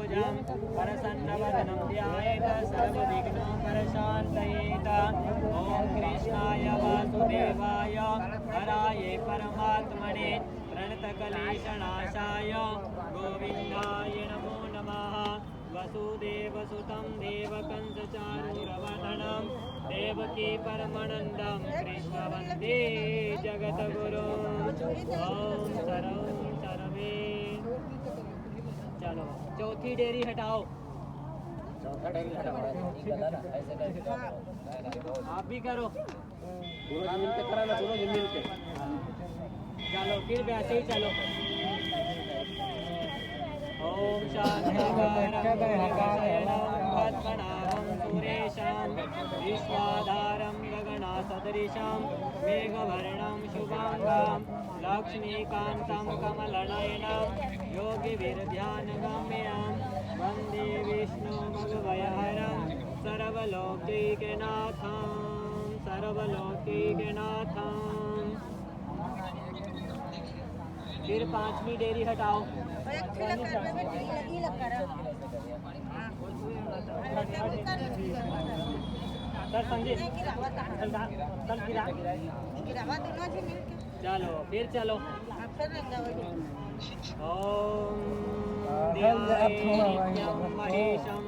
चतुर्भुजं प्रसन्नवदनं ध्यायेत सर्वविघ्नोपशान्तयेत। ॐ कृष्णाय वासुदेवाय हराये परमात्मने प्रणतकलेशनाशाय गोविन्दाय नमो नमः। वसुदेवसुतं देवकंसचारूरवदनं देवकी परमानन्दं कृष्ण वन्दे जगद्गुरुं। ॐ सर्वे चलो चौथी डेरी हटाओ। चौथा डेरी हटाओ, ऐसे करके आप भी करो, दोनों मिलके कराना, दोनों मिलके। चलो फिर वैसे ही चलो। ओम शांतिकारं पद्मनाभं सुरेशं विश्वाधारं गगनसदृशं मेघवर्णं शुभांगं लक्ष्मीकान्तं कमलनयनं योगिविरध्यानगम्यं वन्दे विष्णुमभयहरं सर्वलोकैकनाथं। फिर पांचवी डेरी हटाओ। सर संजय चलो फिर चलो। ओम महेशम